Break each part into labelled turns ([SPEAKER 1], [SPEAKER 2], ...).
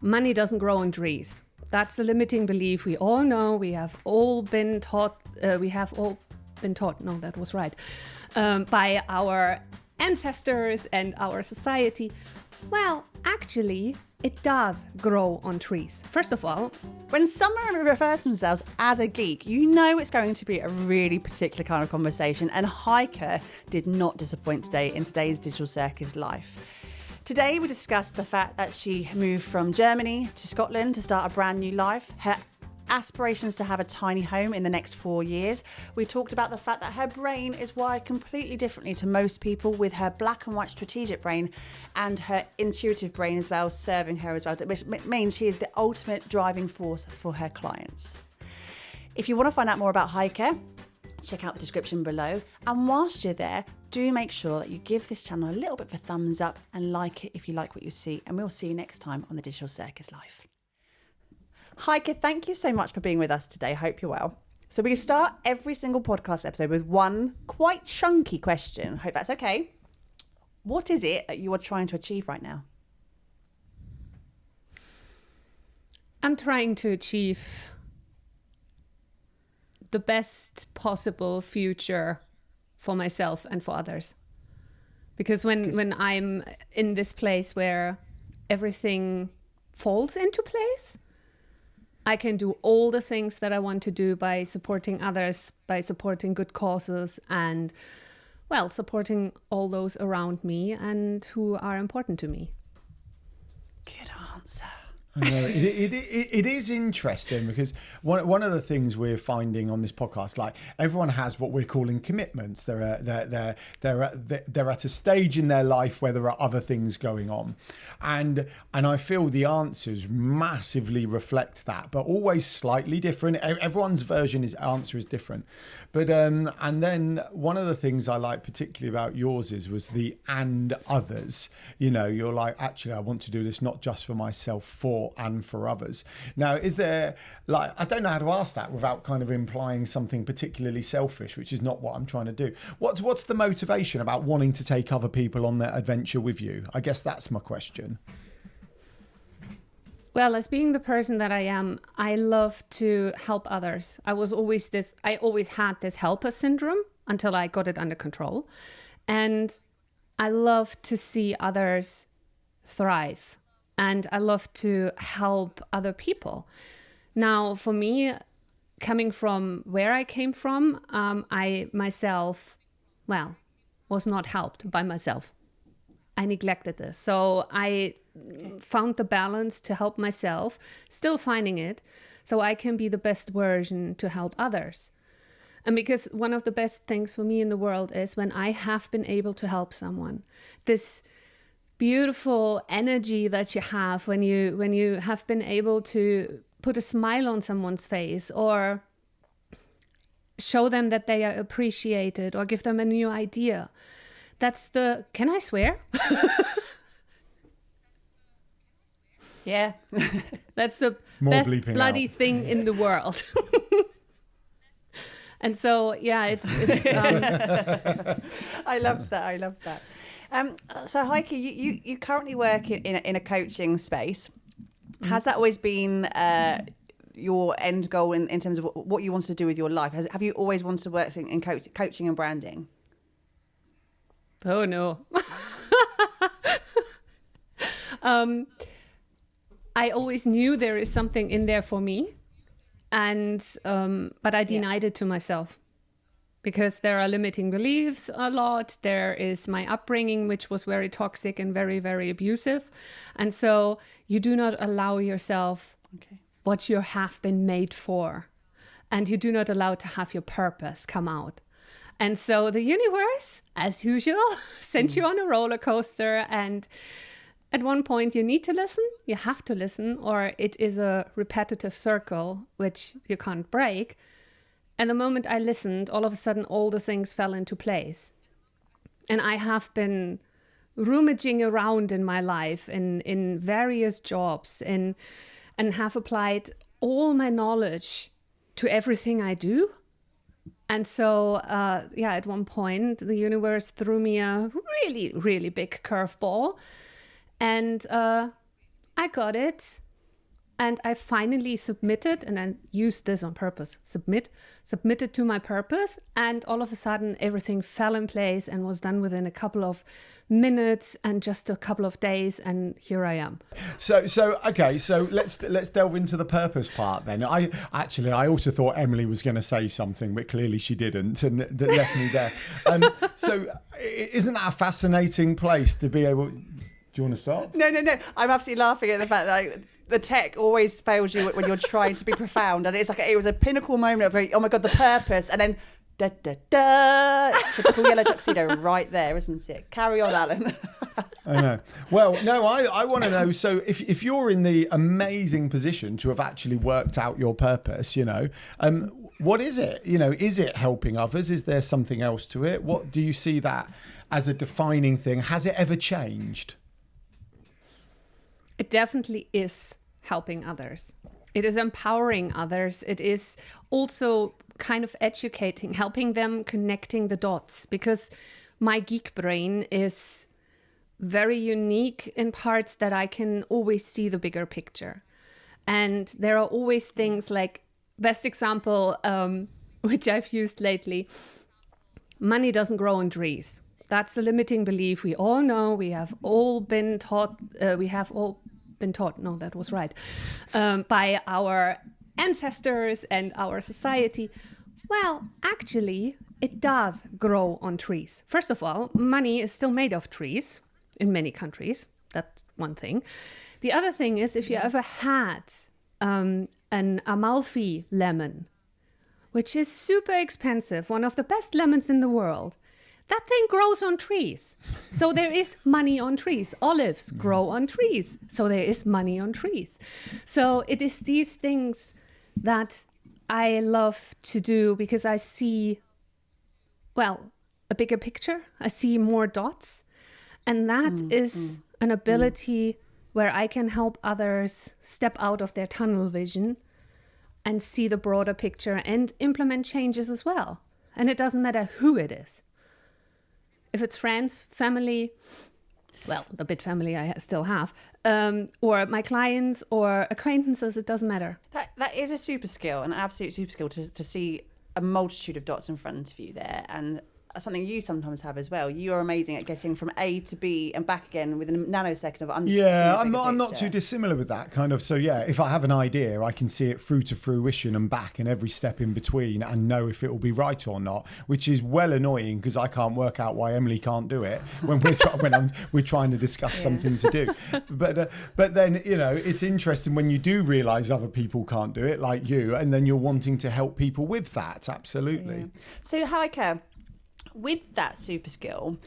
[SPEAKER 1] Money doesn't grow on trees. That's a limiting belief we all know. We have all been taught. No, that was right. By our ancestors and our society. Well, actually, it does grow on trees. First of all,
[SPEAKER 2] when someone refers to themselves as a geek, you know it's going to be a really particular kind of conversation. And Heike did not disappoint today in today's Digital Circus life. Today we discussed the fact that she moved from Germany to Scotland to start a brand new life. Her aspirations to have a tiny home in the next 4 years. We talked about the fact that her brain is wired completely differently to most people, with her black and white strategic brain and her intuitive brain as well serving her as well, which means she is the ultimate driving force for her clients. If you want to find out more about Heike, check out the description below. And whilst you're there, do make sure that you give this channel a little bit of a thumbs up and like it if you like what you see. And we'll see you next time on the Digital Circus Life. Heike, thank you so much for being with us today. Hope you're well. So we start every single podcast episode with one quite chunky question. Hope that's okay. What is it that you are trying to achieve right now?
[SPEAKER 1] I'm trying to achieve the best possible future for myself and for others. Because when I'm in this place where everything falls into place, I can do all the things that I want to do by supporting others, by supporting good causes, and, well, supporting all those around me and who are important to me.
[SPEAKER 2] Good answer.
[SPEAKER 3] I know. It is interesting because one of the things we're finding on this podcast, like everyone has what we're calling commitments. They're at a stage in their life where there are other things going on, and I feel the answers massively reflect that, but always slightly different. Everyone's answer is different, but and then one of the things I like particularly about yours was the and others. You know, you're like, actually, I want to do this not just for myself, and for others. Now, is there, like, I don't know how to ask that without kind of implying something particularly selfish, which is not what I'm trying to do. What's the motivation about wanting to take other people on that adventure with you? I guess that's my question.
[SPEAKER 1] Well, as being the person that I am, I love to help others. I always had this helper syndrome until I got it under control. And I love to see others thrive. And I love to help other people. Now, for me, coming from where I came from, I myself, was not helped by myself. I neglected this. So I found the balance to help myself, still finding it, so I can be the best version to help others. And because one of the best things for me in the world is when I have been able to help someone. This beautiful energy that you have when you have been able to put a smile on someone's face, or show them that they are appreciated, or give them a new idea. Can I swear?
[SPEAKER 2] Yeah.
[SPEAKER 1] That's the
[SPEAKER 3] More
[SPEAKER 1] best bloody
[SPEAKER 3] out.
[SPEAKER 1] thing in the world. And so, yeah, it's
[SPEAKER 2] I love that. So Heike, you currently work in a coaching space. Has that always been your end goal in terms of what you wanted to do with your life? Have you always wanted to work in coaching and branding?
[SPEAKER 1] Oh, no. I always knew there is something in there for me, and but I denied it to myself. Because there are limiting beliefs a lot. There is my upbringing, which was very toxic and very, very abusive. And so you do not allow yourself what you have been made for. And you do not allow to have your purpose come out. And so the universe, as usual, sent you on a roller coaster. And at one point you need to listen. You have to listen, or it is a repetitive circle, which you can't break. And the moment I listened, all of a sudden, all the things fell into place. And I have been rummaging around in my life in various jobs and have applied all my knowledge to everything I do. And so, at one point, the universe threw me a really, really big curveball. And I got it And I finally submitted, and I used this on purpose, submitted to my purpose. And all of a sudden, everything fell in place and was done within a couple of minutes and just a couple of days. And here I am.
[SPEAKER 3] So let's delve into the purpose part then. I also thought Emily was going to say something, but clearly she didn't, and that left me there. So isn't that a fascinating place to be able... Do you want to start?
[SPEAKER 2] No. I'm absolutely laughing at the fact that the tech always fails you when you're trying to be profound. And it's like, it was a pinnacle moment of, oh my God, the purpose. And then, da, da, da, typical yellow tuxedo right there, isn't it? Carry on, Alan.
[SPEAKER 3] I know. Well, no, I want to know. So if you're in the amazing position to have actually worked out your purpose, what is it? Is it helping others? Is there something else to it? What do you see that as a defining thing? Has it ever changed?
[SPEAKER 1] It definitely is helping others. It is empowering others. It is also kind of educating, helping them connecting the dots, because my geek brain is very unique in parts that I can always see the bigger picture. And there are always things like, best example, which I've used lately, money doesn't grow on trees. That's a limiting belief. We all know, we have all been taught, no, that was right, by our ancestors and our society. Well, actually, it does grow on trees. First of all, money is still made of trees in many countries. That's one thing. The other thing is, if you ever had an Amalfi lemon, which is super expensive, one of the best lemons in the world, that thing grows on trees. So there is money on trees. Olives grow on trees. So there is money on trees. So it is these things that I love to do because I see, well, a bigger picture. I see more dots. And that is an ability where I can help others step out of their tunnel vision and see the broader picture and implement changes as well. And it doesn't matter who it is. If it's friends, family, well, the bit family I still have, or my clients or acquaintances, it doesn't matter.
[SPEAKER 2] That is a super skill, an absolute super skill to see a multitude of dots in front of you there. And something you sometimes have as well. You are amazing at getting from A to B and back again within a nanosecond of understanding.
[SPEAKER 3] Yeah, I'm not too dissimilar with that kind of. So yeah, if I have an idea, I can see it through to fruition and back and every step in between and know if it will be right or not, which is well annoying because I can't work out why Emily can't do it when we're trying to discuss something to do. But then, it's interesting when you do realise other people can't do it like you, and then you're wanting to help people with that. Absolutely.
[SPEAKER 2] Yeah. So Heike, with that super skill,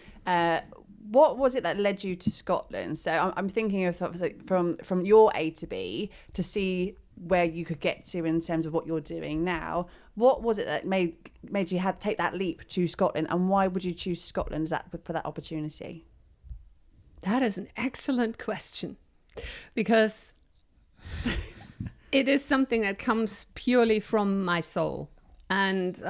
[SPEAKER 2] what was it that led you to Scotland? So I'm thinking of from your A to B to see where you could get to in terms of what you're doing now. What was it that made you have to take that leap to Scotland, and why would you choose Scotland for that opportunity?
[SPEAKER 1] That is an excellent question, because it is something that comes purely from my soul. And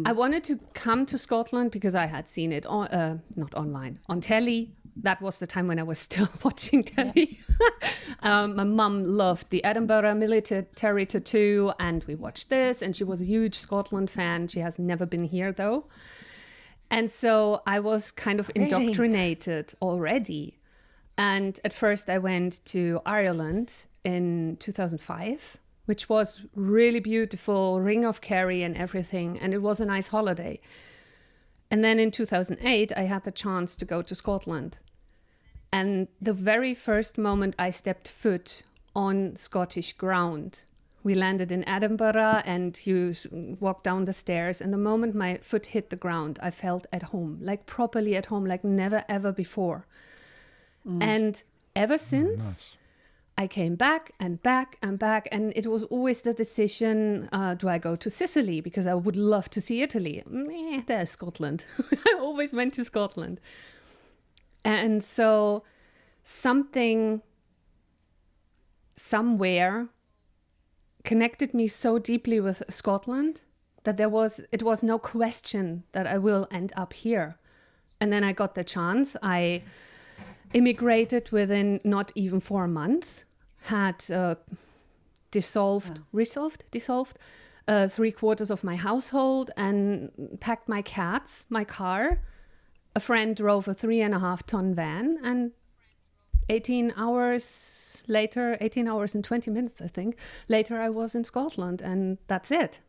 [SPEAKER 1] I wanted to come to Scotland because I had seen it not online, on telly. That was the time when I was still watching telly. My mum loved the Edinburgh military tattoo, and we watched this, and she was a huge Scotland fan. She has never been here though. And so I was kind of indoctrinated already. And at first I went to Ireland in 2005. Which was really beautiful, Ring of Kerry and everything. And it was a nice holiday. And then in 2008, I had the chance to go to Scotland. And the very first moment I stepped foot on Scottish ground, we landed in Edinburgh and you walk down the stairs. And the moment my foot hit the ground, I felt at home, like properly at home, like never ever before. And ever since... Nice. I came back and back and back, and it was always the decision, do I go to Sicily? Because I would love to see Italy. There's Scotland. I always went to Scotland. And so something somewhere connected me so deeply with Scotland that it was no question that I will end up here. And then I got the chance. I immigrated within not even 4 months, had dissolved 3/4 of my household and packed my cats, my car. A friend drove a 3.5-ton van, and 18 hours and 20 minutes, I think, later I was in Scotland, and that's it.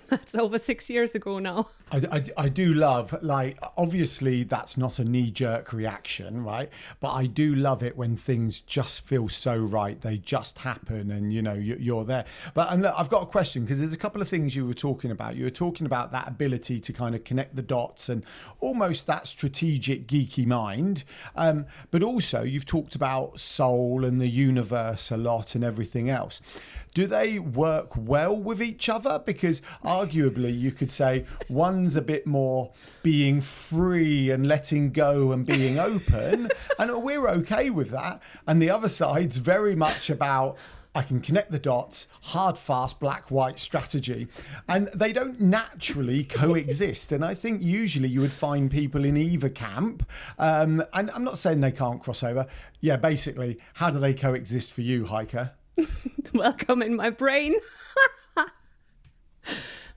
[SPEAKER 1] That's over 6 years ago now.
[SPEAKER 3] I do love, like, obviously that's not a knee-jerk reaction, right? But I do love it when things just feel so right. They just happen and, you're there. But look, I've got a question, because there's a couple of things you were talking about. You were talking about that ability to kind of connect the dots and almost that strategic, geeky mind. But also you've talked about soul and the universe a lot and everything else. Do they work well with each other? Because arguably you could say one's a bit more being free and letting go and being open, and we're okay with that. And the other side's very much about, I can connect the dots, hard, fast, black, white strategy. And they don't naturally coexist. And I think usually you would find people in either camp. And I'm not saying they can't cross over. Yeah, basically, how do they coexist for you, Heike?
[SPEAKER 1] Welcome in my brain.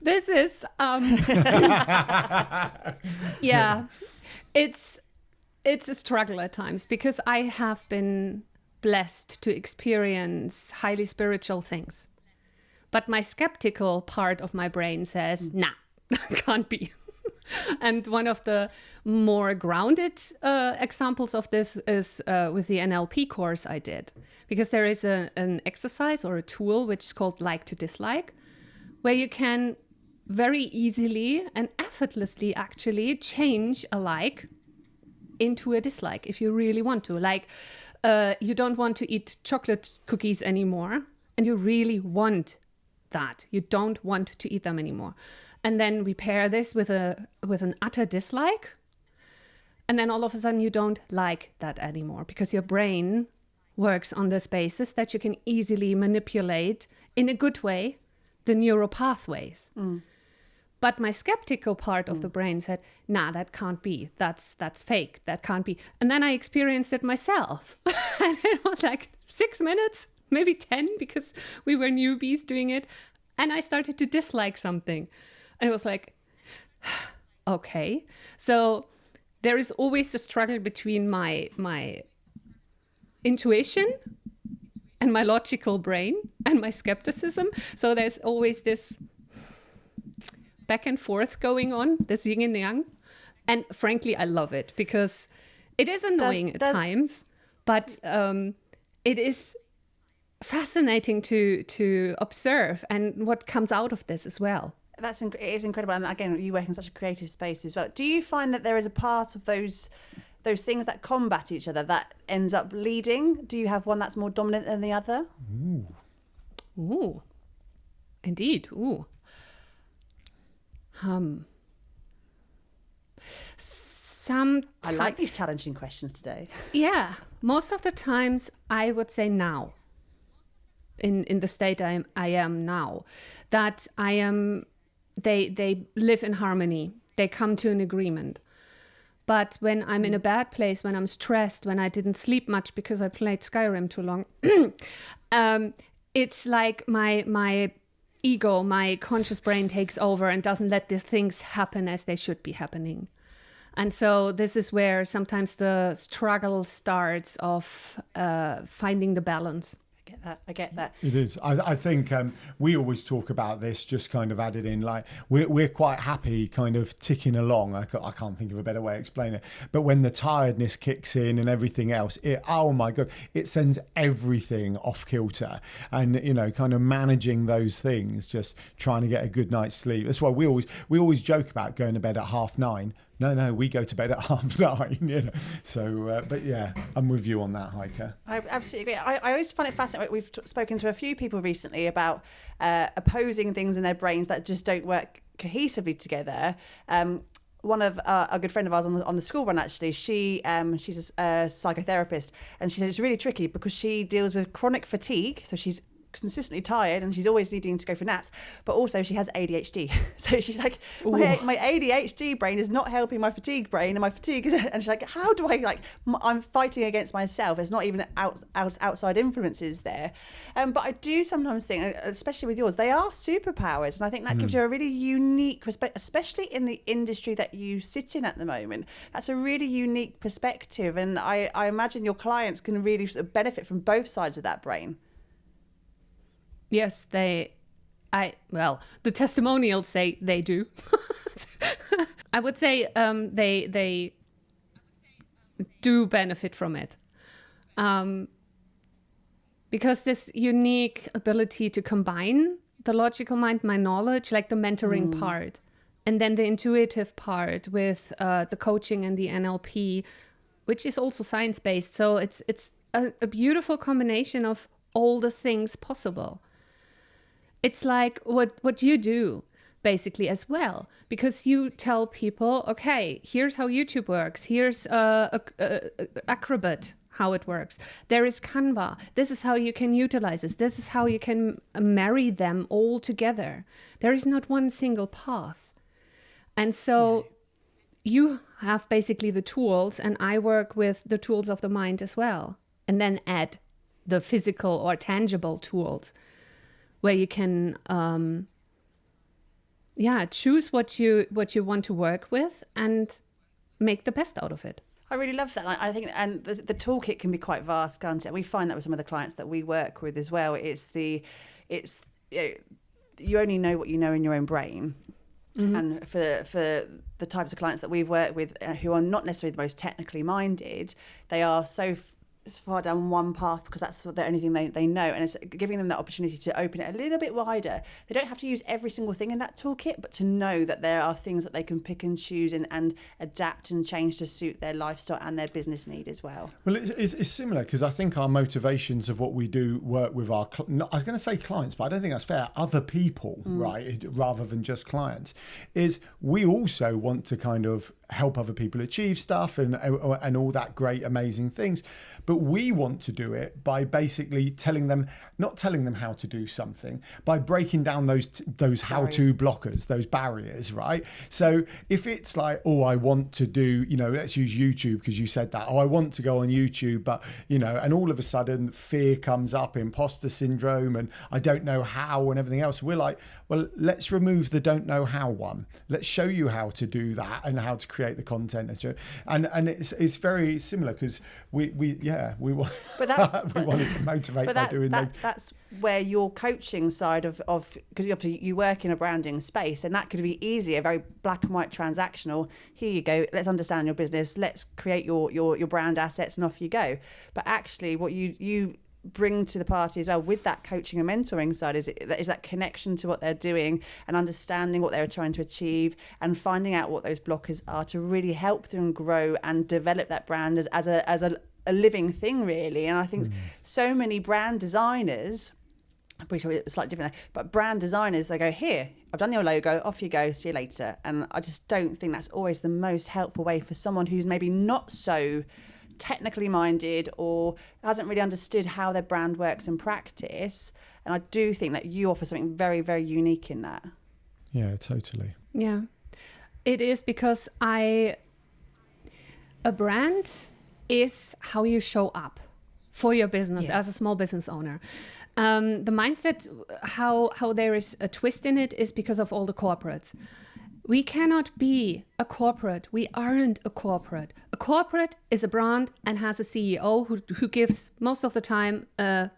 [SPEAKER 1] This is yeah, it's a struggle at times, because I have been blessed to experience highly spiritual things, but my skeptical part of my brain says, nah, can't be. And one of the more grounded examples of this is with the NLP course I did, because there is an exercise or a tool which is called like to dislike, where you can very easily and effortlessly actually change a like into a dislike if you really want to. Like you don't want to eat chocolate cookies anymore, and you really want that. You don't want to eat them anymore. And then we pair this with an utter dislike. And then all of a sudden you don't like that anymore, because your brain works on this basis that you can easily manipulate in a good way the neural pathways. But my skeptical part of the brain said, nah, that can't be. That's fake. That can't be. And then I experienced it myself. And it was like 6 minutes, maybe 10, because we were newbies doing it. And I started to dislike something. And it was like, okay. So there is always a struggle between my intuition and my logical brain and my skepticism. So there's always this back and forth going on, this yin and yang. And frankly, I love it, because it is annoying at times, but it is fascinating to observe and what comes out of this as well.
[SPEAKER 2] It is incredible. And again, you work in such a creative space as well. Do you find that there is a part of those things that combat each other that ends up leading? Do you have one that's more dominant than the other?
[SPEAKER 1] Ooh. Indeed. Ooh.
[SPEAKER 2] I like these challenging questions today.
[SPEAKER 1] Yeah. Most of the times I would say now, in the state I am now, that I am, they live in harmony. They come to an agreement. But when I'm in a bad place, when I'm stressed, when I didn't sleep much because I played Skyrim too long, it's like my ego, my conscious brain takes over and doesn't let the things happen as they should be happening. And so this is where sometimes the struggle starts of finding the balance.
[SPEAKER 2] I get that.
[SPEAKER 3] It is. I think we always talk about this, just kind of added in, like we're quite happy kind of ticking along. I can't think of a better way to explain it. But when the tiredness kicks in and everything else, oh my God, it sends everything off kilter. And, kind of managing those things, just trying to get a good night's sleep. That's why we always joke about going to bed at 9:30. No, we go to bed at 9:30, So, but yeah, I'm with you on that, Heike.
[SPEAKER 2] I absolutely agree. I always find it fascinating. We've spoken to a few people recently about opposing things in their brains that just don't work cohesively together. One of a good friend of ours on the school run, actually, she's a psychotherapist, and she said it's really tricky because she deals with chronic fatigue. So she's consistently tired and she's always needing to go for naps, but also she has ADHD. So she's like, my ADHD brain is not helping my fatigue brain, and my fatigue is, and she's like, how do I, like, I'm fighting against myself. It's not even outside influences there. But I do sometimes think, especially with yours, they are superpowers. And I think that gives you a really unique respect, especially in the industry that you sit in at the moment. That's a really unique perspective. And I imagine your clients can really sort of benefit from both sides of that brain.
[SPEAKER 1] Yes, the testimonials say they do. I would say they do benefit from it. Because this unique ability to combine the logical mind, my knowledge, like the mentoring part, and then the intuitive part with the coaching and the NLP, which is also science-based. So it's a beautiful combination of all the things possible. It's like what you do basically as well, because you tell people, okay, here's how YouTube works. Here's Acrobat, how it works. There is Canva. This is how you can utilize this. This is how you can marry them all together. There is not one single path. And so you have basically the tools, and I work with the tools of the mind as well, and then add the physical or tangible tools where you can choose what you want to work with and make the best out of it.
[SPEAKER 2] I really love that. I think, and the toolkit can be quite vast, can't it? And we find that with some of the clients that we work with as well. You only know what you know in your own brain. And for the types of clients that we've worked with who are not necessarily the most technically minded, they are so far down one path because that's the only thing they know, and it's giving them that opportunity to open it a little bit wider. They don't have to use every single thing in that toolkit, but to know that there are things that they can pick and choose and adapt and change to suit their lifestyle and their business need as well.
[SPEAKER 3] Well, it's similar, because I think our motivations of what we do work with our, I was going to say clients, but I don't think that's fair, other people, right, rather than just clients, is we also want to kind of help other people achieve stuff and all that great, amazing things. But we want to do it by basically not telling them how to do something, by breaking down those how-to blockers, those barriers, right? So if it's like, oh, I want to do, let's use YouTube because you said that. Oh, I want to go on YouTube, but, and all of a sudden fear comes up, imposter syndrome, and I don't know how and everything else. We're like, well, let's remove the don't know how one. Let's show you how to do that and how to create the content. And it's very similar, because we want we wanted to motivate by doing that.
[SPEAKER 2] That's where your coaching side of because obviously you work in a branding space, and that could be easier, very black and white transactional. Here you go, let's understand your business, let's create your brand assets, and off you go. But actually what you bring to the party as well with that coaching and mentoring side is that connection to what they're doing and understanding what they're trying to achieve and finding out what those blockers are to really help them grow and develop that brand as a living thing, really. And I think so many brand designers, I'm pretty sure it's slightly different there, but brand designers, they go, here, I've done your logo, off you go, see you later. And I just don't think that's always the most helpful way for someone who's maybe not so technically minded or hasn't really understood how their brand works in practice. And I do think that you offer something very, very unique in that.
[SPEAKER 3] Yeah, totally.
[SPEAKER 1] Yeah, it is, because a brand is how you show up for your business as a small business owner. The mindset, how there is a twist in it, is because of all the corporates. We cannot be a corporate. We aren't a corporate. A corporate is a brand and has a CEO who gives most of the time about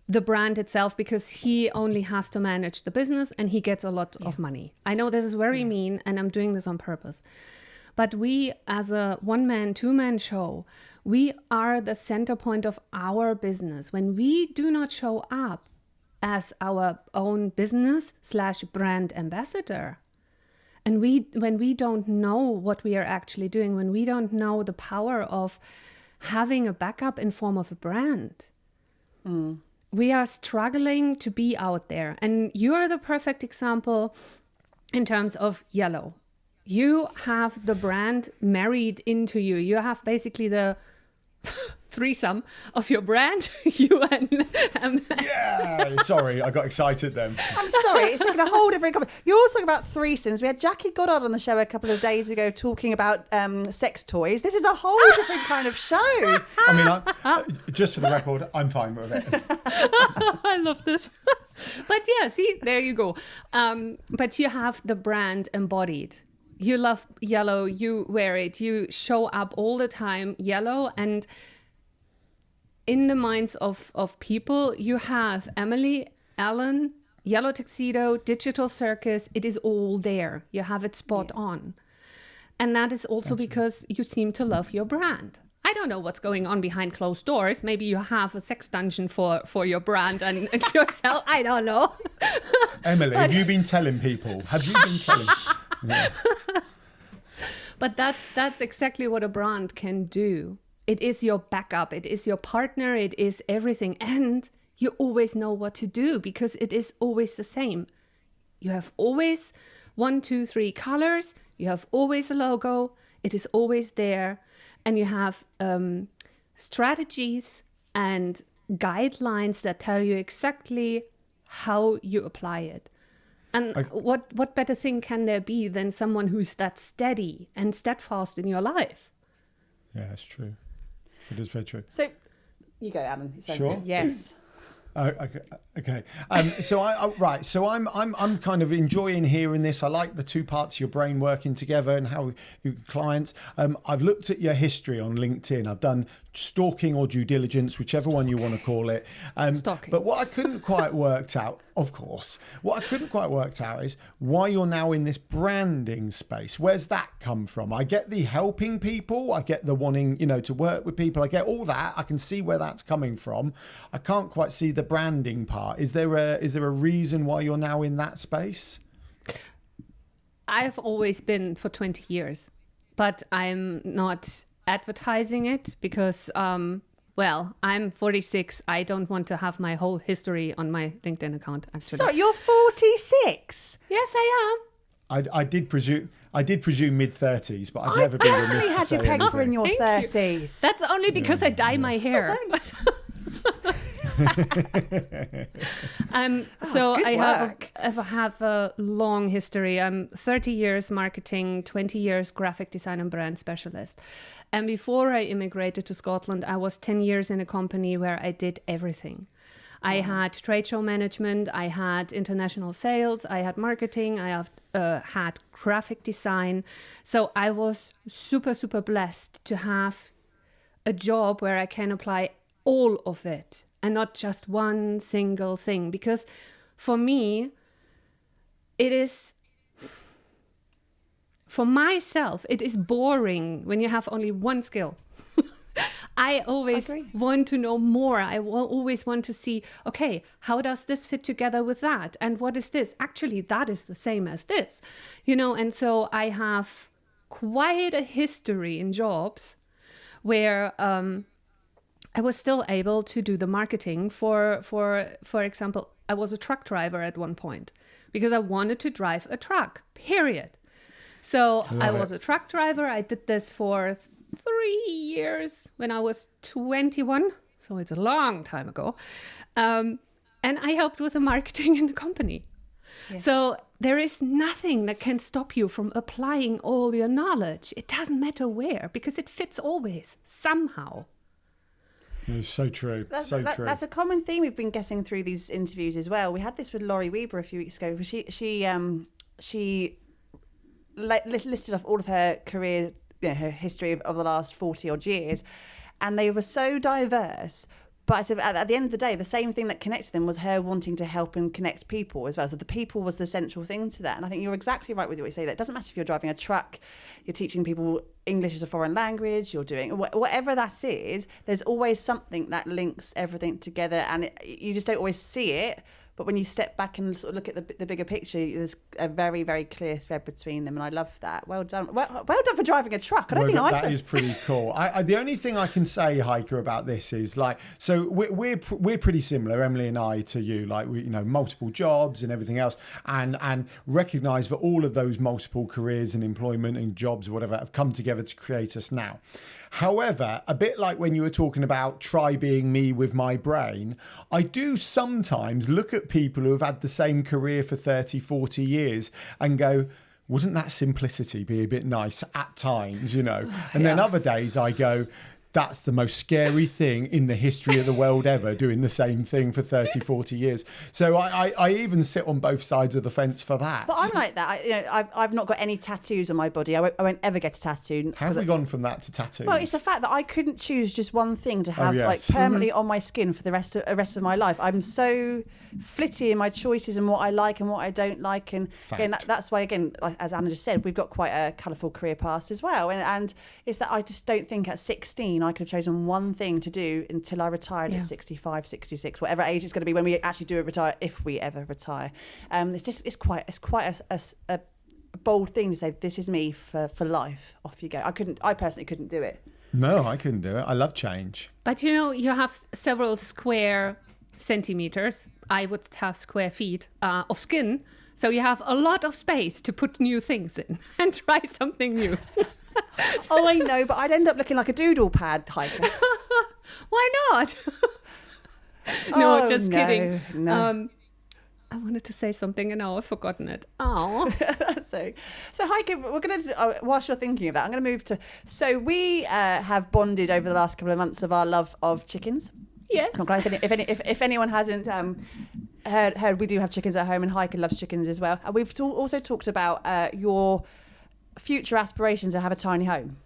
[SPEAKER 1] the brand itself, because he only has to manage the business and he gets a lot of money. I know this is very mean, and I'm doing this on purpose. But we, as a one-man, two-man show, we are the center point of our business. When we do not show up as our own business / brand ambassador, and when we don't know what we are actually doing, when we don't know the power of having a backup in form of a brand, we are struggling to be out there. And you are the perfect example in terms of yellow. You have the brand married into you. You have basically the threesome of your brand, you and
[SPEAKER 3] Yeah, sorry, I got excited then.
[SPEAKER 2] I'm sorry, it's taking a whole different conversation. You're also talking about threesomes. We had Jackie Goddard on the show a couple of days ago talking about sex toys. This is a whole different kind of show.
[SPEAKER 3] I mean, just for the record, I'm fine with it.
[SPEAKER 1] I love this. But yeah, see, there you go. But you have the brand embodied. You love yellow, you wear it, you show up all the time yellow, and in the minds of people, you have Emily, Ellen, Yellow Tuxedo, Digital Circus. It is all there. You have it spot on. And that is also because you seem to love your brand. I don't know what's going on behind closed doors. Maybe you have a sex dungeon for your brand and yourself. I don't know.
[SPEAKER 3] Emily, have you been telling people? Have you been telling? Yeah.
[SPEAKER 1] But that's exactly what a brand can do. It is your backup. It is your partner. It is everything. And you always know what to do because it is always the same. You have always 1, 2, 3 colors. You have always a logo. It is always there. And you have strategies and guidelines that tell you exactly how you apply it. And what better thing can there be than someone who's that steady and steadfast in your life?
[SPEAKER 3] Yeah, it's true. It is very true.
[SPEAKER 2] So, you go, Alan. It's
[SPEAKER 3] Sure.
[SPEAKER 2] okay. Yes.
[SPEAKER 3] Okay. So I'm kind of enjoying hearing this. I like the two parts of your brain working together and how you clients. I've looked at your history on LinkedIn. I've done stalking or due diligence, whichever one you want to call it.
[SPEAKER 1] Stalking.
[SPEAKER 3] But what I couldn't quite worked out, of course, what I couldn't quite worked out is why you're now in this branding space. Where's that come from? I get the helping people. I get the wanting, to work with people. I get all that. I can see where that's coming from. I can't quite see the branding part. Is there a reason why you're now in that space?
[SPEAKER 1] I've always been for 20 years, but I'm not advertising it because, I'm 46. I don't want to have my whole history on my LinkedIn account, actually.
[SPEAKER 2] So, you're 46?
[SPEAKER 1] Yes, I am.
[SPEAKER 3] I did presume mid-30s, but I've never been remiss
[SPEAKER 2] definitely
[SPEAKER 3] to
[SPEAKER 2] had
[SPEAKER 3] say
[SPEAKER 2] you pegged for in
[SPEAKER 3] anything.
[SPEAKER 2] your
[SPEAKER 1] Thank you.
[SPEAKER 2] 30s.
[SPEAKER 1] That's only because I dye my hair. So
[SPEAKER 2] good
[SPEAKER 1] I
[SPEAKER 2] work.
[SPEAKER 1] have a long history. I'm 30 years marketing, 20 years graphic design and brand specialist. And before I immigrated to Scotland, I was 10 years in a company where I did everything. I had trade show management, I had international sales, I had marketing, I have had graphic design. So I was super, super blessed to have a job where I can apply all of it and not just one single thing. Because for me, it is, for myself, it is boring when you have only one skill. I always want to know more. I always want to see, okay, how does this fit together with that? And what is this? Actually, that is the same as this, and so I have quite a history in jobs where I was still able to do the marketing for example, I was a truck driver at one point because I wanted to drive a truck, period. So I was a truck driver. I did this for 3 years when I was 21. So it's a long time ago. And I helped with the marketing in the company. Yeah. So there is nothing that can stop you from applying all your knowledge. It doesn't matter where, because it fits always, somehow.
[SPEAKER 3] It's so true. True.
[SPEAKER 2] That's a common theme we've been getting through these interviews as well. We had this with Laurie Weber a few weeks ago. She listed off all of her career, her history of the last 40 odd years, and they were so diverse. But at the end of the day, the same thing that connected them was her wanting to help and connect people as well. So the people was the central thing to that. And I think you're exactly right with what you say. That it doesn't matter if you're driving a truck, you're teaching people English as a foreign language, you're doing whatever that is, there's always something that links everything together. And you just don't always see it. But when you step back and sort of look at the bigger picture, there's a very, very clear thread between them. And I love that. Well done. Well done for driving a truck.
[SPEAKER 3] That is pretty cool. The only thing I can say, Heike, about this is so we're pretty similar, Emily and I, to you. We, multiple jobs and everything else, and recognise that all of those multiple careers and employment and jobs or whatever have come together to create us now. However, a bit like when you were talking about try being me with my brain, I do sometimes look at people who have had the same career for 30, 40 years and go, wouldn't that simplicity be a bit nice at times, you know? And then other days I go, that's the most scary thing in the history of the world ever, doing the same thing for 30, 40 years. So I even sit on both sides of the fence for that.
[SPEAKER 2] But I'm like that. I've not got any tattoos on my body. I won't ever get a tattoo.
[SPEAKER 3] How have we gone from that to tattoos?
[SPEAKER 2] Well, it's the fact that I couldn't choose just one thing to have like
[SPEAKER 3] yes.
[SPEAKER 2] permanently on my skin for the rest of my life. I'm so flitty in my choices and what I like and what I don't like. And again, that's why, again, as Anna just said, we've got quite a colourful career past as well. And it's that I just don't think at 16 I could have chosen one thing to do until I retired at 65, 66, whatever age it's going to be when we actually do retire, if we ever retire. It's quite a bold thing to say, this is me for life. Off you go. I personally couldn't do it.
[SPEAKER 3] No, I couldn't do it. I love change.
[SPEAKER 1] But you know, you have several square centimeters. I would have square feet of skin. So you have a lot of space to put new things in and try something new.
[SPEAKER 2] Oh, I know, but I'd end up looking like a doodle pad, Heike.
[SPEAKER 1] Why not? Just kidding.
[SPEAKER 2] No.
[SPEAKER 1] I wanted to say something and now I've forgotten it. Oh.
[SPEAKER 2] So Heike, we're going to, whilst you're thinking of that, I'm going to move to, so we have bonded over the last couple of months of our love of chickens.
[SPEAKER 1] Yes.
[SPEAKER 2] If anyone hasn't heard, we do have chickens at home, and Heike loves chickens as well. And we've also talked about your future aspirations to have a tiny home.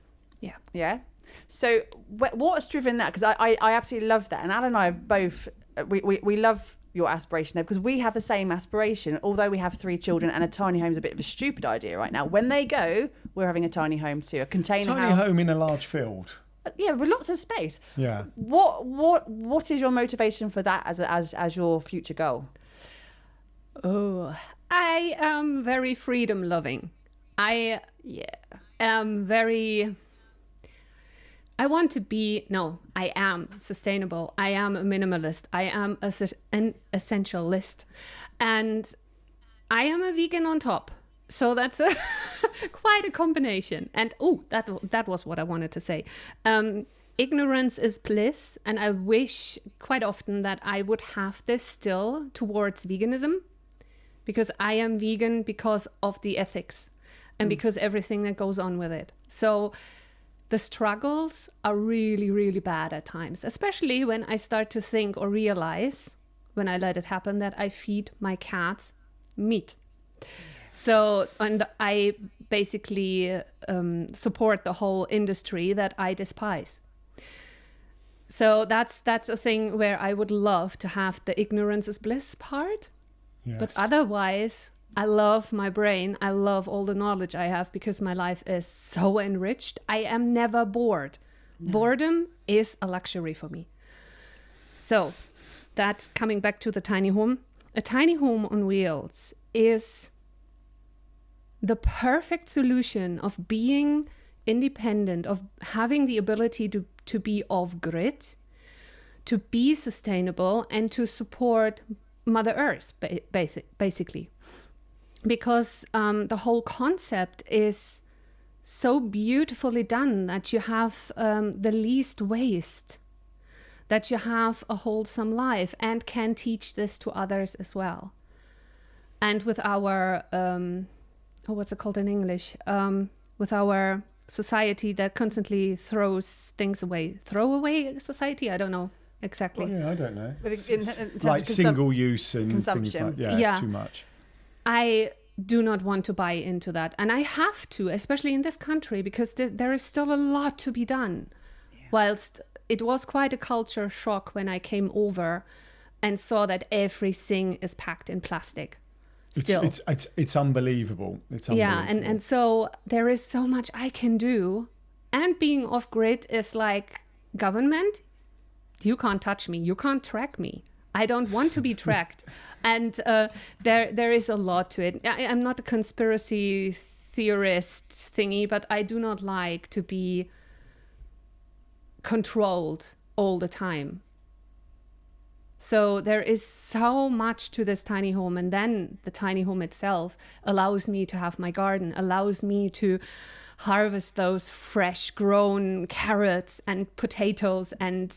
[SPEAKER 2] Yeah. So what has driven that? Because I absolutely love that, and Alan and I have both. We love your aspiration there because we have the same aspiration. Although we have 3 children, and a tiny home is a bit of a stupid idea right now. When they go, we're having a tiny home too, a container house.
[SPEAKER 3] Tiny home in a large field.
[SPEAKER 2] Yeah, with lots of space.
[SPEAKER 3] Yeah.
[SPEAKER 2] What is your motivation for that as your future goal?
[SPEAKER 1] Oh, I am very freedom loving. I am I am sustainable. I am a minimalist. I am an essentialist. And I am a vegan on top. So that's quite a combination. And that was what I wanted to say. Ignorance is bliss. And I wish quite often that I would have this still towards veganism. Because I am vegan because of the ethics. And because everything that goes on with it. So the struggles are really, really bad at times, especially when I start to think or realize, when I let it happen, that I feed my cats meat. So, and I basically support the whole industry that I despise. So that's a thing where I would love to have the ignorance is bliss part.
[SPEAKER 3] Yes.
[SPEAKER 1] But otherwise, I love my brain. I love all the knowledge I have because my life is so enriched. I am never bored. No. Boredom is a luxury for me. So that, coming back to the tiny home, a tiny home on wheels is the perfect solution of being independent, of having the ability to be off grid, to be sustainable, and to support Mother Earth, basically. Because the whole concept is so beautifully done that you have the least waste, that you have a wholesome life and can teach this to others as well. And with our, what's it called in English? With our society that constantly throws things away. Throwaway society? I don't know exactly.
[SPEAKER 3] Well, yeah, I don't know.
[SPEAKER 2] In
[SPEAKER 3] like single use and
[SPEAKER 2] consumption.
[SPEAKER 3] things like it's too much.
[SPEAKER 1] I do not want to buy into that. And I have to, especially in this country, because there is still a lot to be done. Yeah. Whilst it was quite a culture shock when I came over and saw that everything is packed in plastic. Still.
[SPEAKER 3] It's unbelievable. It's unbelievable.
[SPEAKER 1] Yeah, and so there is so much I can do. And being off-grid is like, government, you can't touch me. You can't track me. I don't want to be tracked. And there is a lot to it. I'm not a conspiracy theorist thingy, but I do not like to be controlled all the time. So there is so much to this tiny home. And then the tiny home itself allows me to have my garden, allows me to harvest those fresh grown carrots and potatoes and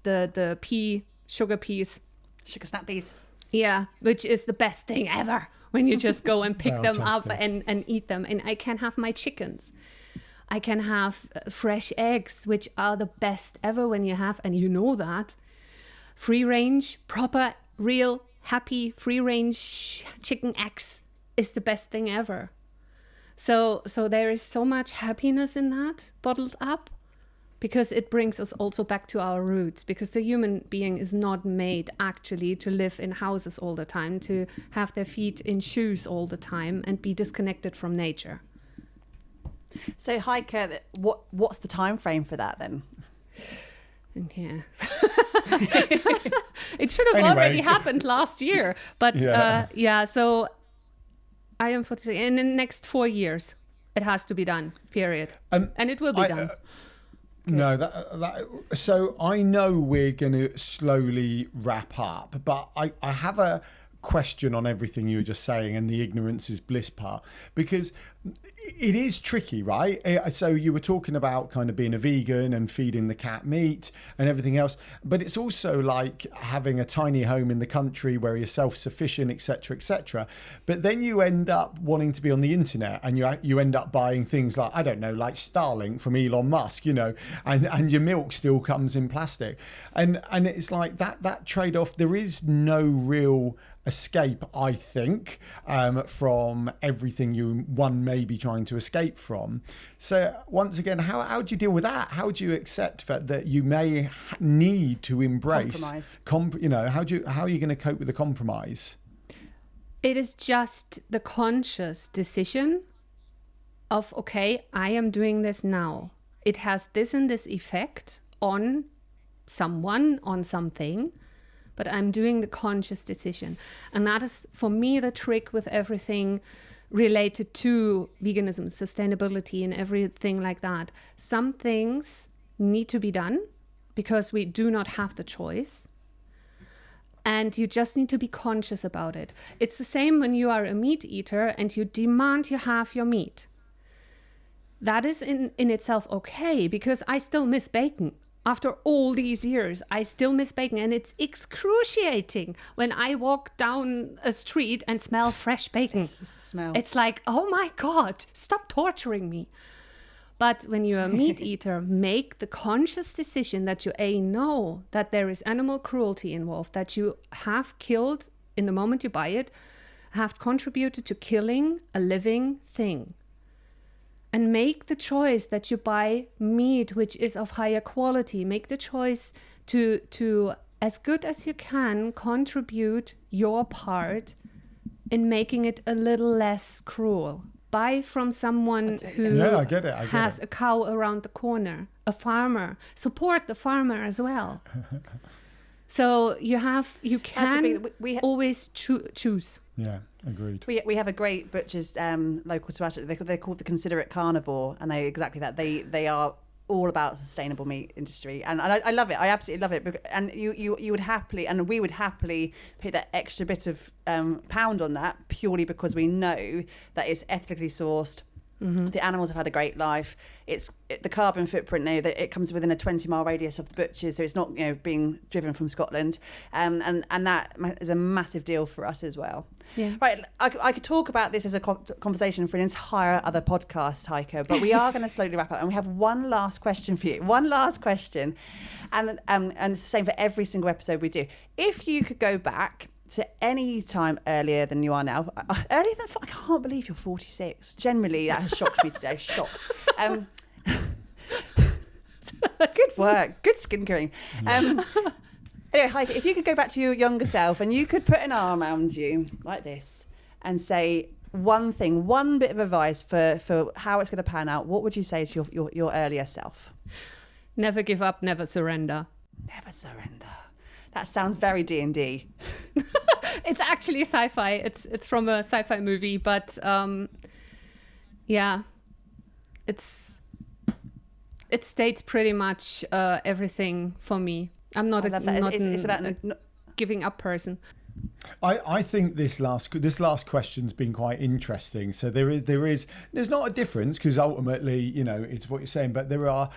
[SPEAKER 1] the sugar peas.
[SPEAKER 2] Sugar snap peas.
[SPEAKER 1] Yeah, which is the best thing ever when you just go and pick them up
[SPEAKER 3] Fantastic.
[SPEAKER 1] and eat them. And I can have my chickens. I can have fresh eggs, which are the best ever when you have, and you know that, free range, proper, real, happy, free range chicken eggs is the best thing ever. So there is so much happiness in that bottled up, because it brings us also back to our roots, because the human being is not made actually to live in houses all the time, to have their feet in shoes all the time and be disconnected from nature.
[SPEAKER 2] So Heike, what's the time frame for that then?
[SPEAKER 1] Yeah. It should have already happened last year. But so I am 46. In the next 4 years, it has to be done, period. And it will be done.
[SPEAKER 3] No, so I know we're going to slowly wrap up, but I have a question on everything you were just saying and the ignorance is bliss part, because it is tricky, right? So you were talking about kind of being a vegan and feeding the cat meat and everything else, but it's also like having a tiny home in the country where you're self-sufficient, etc., etc. But then you end up wanting to be on the internet, and you end up buying things like, I don't know, like Starlink from Elon Musk, and your milk still comes in plastic, and it's like that trade-off. There is no real escape, I think, from everything one may be trying to escape from. So once again, how do you deal with that? How do you accept that you may need to embrace
[SPEAKER 2] compromise?
[SPEAKER 3] How are you going to cope with the compromise?
[SPEAKER 1] It is just the conscious decision of, okay, I am doing this now. It has this and this effect on someone, on something, but I'm doing the conscious decision. And that is, for me, the trick with everything related to veganism, sustainability, and everything like that. Some things need to be done because we do not have the choice. And you just need to be conscious about it. It's the same when you are a meat eater and you demand you have your meat. That is in itself okay, because I still miss bacon. After all these years, I still miss bacon, and it's excruciating when I walk down a street and smell fresh bacon.
[SPEAKER 2] Yes, the smell.
[SPEAKER 1] It's like, oh my God, stop torturing me. But when you're a meat eater, make the conscious decision that you know that there is animal cruelty involved, that you have killed in the moment you buy it, have contributed to killing a living thing. And make the choice that you buy meat which is of higher quality. Make the choice to as good as you can, contribute your part in making it a little less cruel. Buy from someone who has a cow around the corner, a farmer. Support the farmer as well. So you can always choose.
[SPEAKER 3] Yeah, agreed.
[SPEAKER 2] We have a great butcher's local to us. They're called the Considerate Carnivore, and they are all about sustainable meat industry, and I love it. I absolutely love it. And you would happily, and we would happily pay that extra bit of pound on that, purely because we know that it's ethically sourced. Mm-hmm. The animals have had a great life. The carbon footprint now that it comes within a 20-mile radius of the butchers, so it's not being driven from Scotland, and that is a massive deal for us as well.
[SPEAKER 1] Yeah.
[SPEAKER 2] Right, I could talk about this as a conversation for an entire other podcast, Heike, but we are going to slowly wrap up, and we have one last question for you. One last question, and it's the same for every single episode we do. If you could go back to any time earlier than you are now, I can't believe you're 46. Generally, that has shocked me today. Shocked. Good work. Good skincare. Anyway, Heike, if you could go back to your younger self and you could put an arm around you like this and say one thing, one bit of advice for how it's going to pan out, what would you say to your earlier self?
[SPEAKER 1] Never give up, never surrender.
[SPEAKER 2] Never surrender. That sounds very D&D.
[SPEAKER 1] It's actually sci-fi. It's from a sci-fi movie, but it states pretty much everything for me. I'm not
[SPEAKER 2] I
[SPEAKER 1] a,
[SPEAKER 2] love that.
[SPEAKER 1] not
[SPEAKER 2] It's about
[SPEAKER 1] a giving up person.
[SPEAKER 3] I think this last question's been quite interesting. So there's not a difference, because ultimately, you know, it's what you're saying, but there are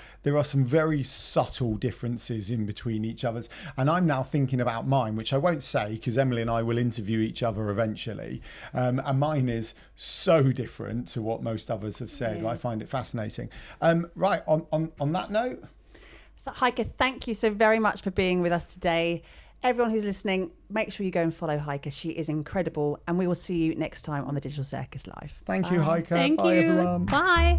[SPEAKER 3] some very subtle differences in between each other's. And I'm now thinking about mine, which I won't say because Emily and I will interview each other eventually. And mine is so different to what most others have said.
[SPEAKER 2] Yeah.
[SPEAKER 3] I find it fascinating. Right, on that note,
[SPEAKER 2] Heike, thank you so very much for being with us today. Everyone who's listening, make sure you go and follow Heike. She is incredible. And we will see you next time on the Digital Circus Live.
[SPEAKER 3] thank you, Heike.
[SPEAKER 1] Thank
[SPEAKER 3] Bye,
[SPEAKER 1] you.
[SPEAKER 3] everyone.
[SPEAKER 1] Bye.